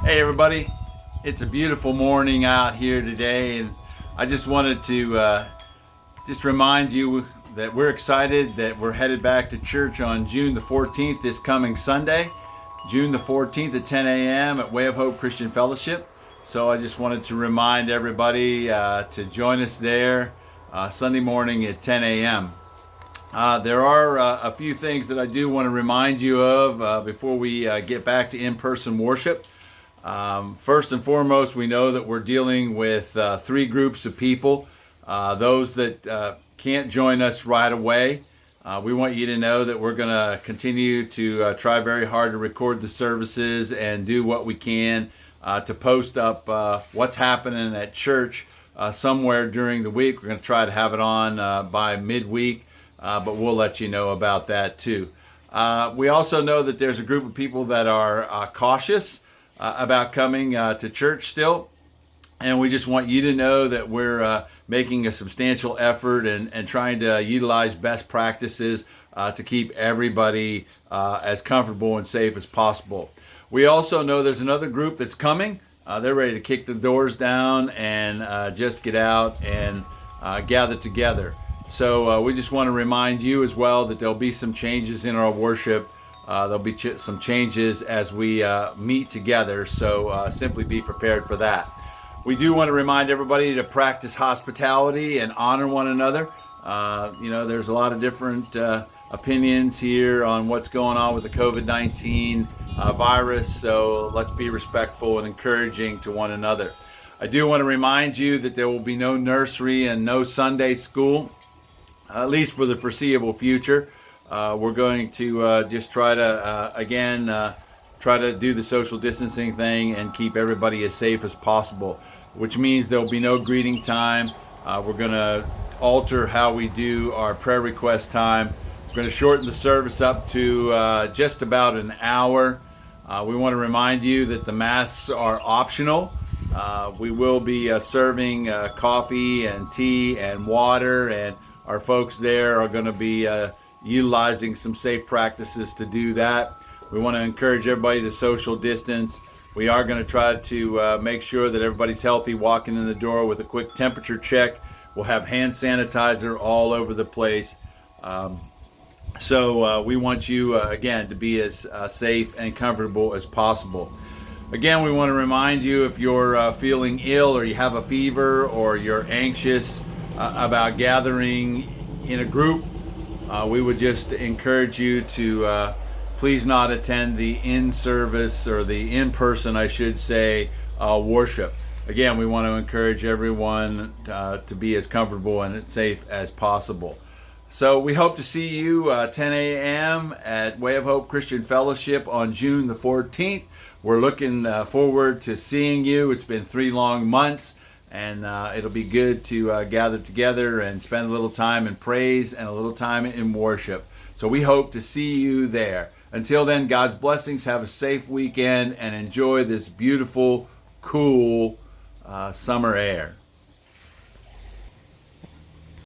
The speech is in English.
Hey everybody, it's a beautiful morning out here today, and I just wanted to just remind you that we're excited that we're headed back to church on June the 14th, this coming Sunday, June the 14th at 10 a.m. at Way of Hope Christian Fellowship. So I just wanted to remind everybody to join us there Sunday morning at 10 a.m. There are a few things that I do want to remind you of before we get back to in-person worship. First and foremost, we know that we're dealing with three groups of people. Those that can't join us right away, we want you to know that we're going to continue to try very hard to record the services and do what we can to post up what's happening at church somewhere during the week. We're going to try to have it on by midweek, but we'll let you know about that too. We also know that there's a group of people that are cautious about coming to church still, and we just want you to know that we're making a substantial effort and trying to utilize best practices to keep everybody as comfortable and safe as possible. We also know there's another group that's coming. They're ready to kick the doors down and just get out and gather together. So we just want to remind you as well that there'll be some changes in our worship. There'll be some changes as we meet together, so simply be prepared for that. We do want to remind everybody to practice hospitality and honor one another. There's a lot of different opinions here on what's going on with the COVID-19 virus, so let's be respectful and encouraging to one another. I do want to remind you that there will be no nursery and no Sunday school, at least for the foreseeable future. We're going to just try to, try to do the social distancing thing and keep everybody as safe as possible, which means there'll be no greeting time. We're going to alter how we do our prayer request time. We're going to shorten the service up to just about an hour. We want to remind you that the masks are optional. We will be serving coffee and tea and water, and our folks there are going to be utilizing some safe practices to do that. We want to encourage everybody to social distance. We are going to try to make sure that everybody's healthy walking in the door with a quick temperature check. We'll have hand sanitizer all over the place. So we want you, again, to be as safe and comfortable as possible. Again, we want to remind you, if you're feeling ill or you have a fever or you're anxious about gathering in a group, we would just encourage you to please not attend the in-service, or the in-person, I should say, worship. Again, we want to encourage everyone to be as comfortable and as safe as possible. So we hope to see you 10 a.m. at Way of Hope Christian Fellowship on June the 14th. We're looking forward to seeing you. It's been 3 long months. And it'll be good to gather together and spend a little time in praise and a little time in worship. So we hope to see you there. Until then, God's blessings. Have a safe weekend and enjoy this beautiful, cool summer air.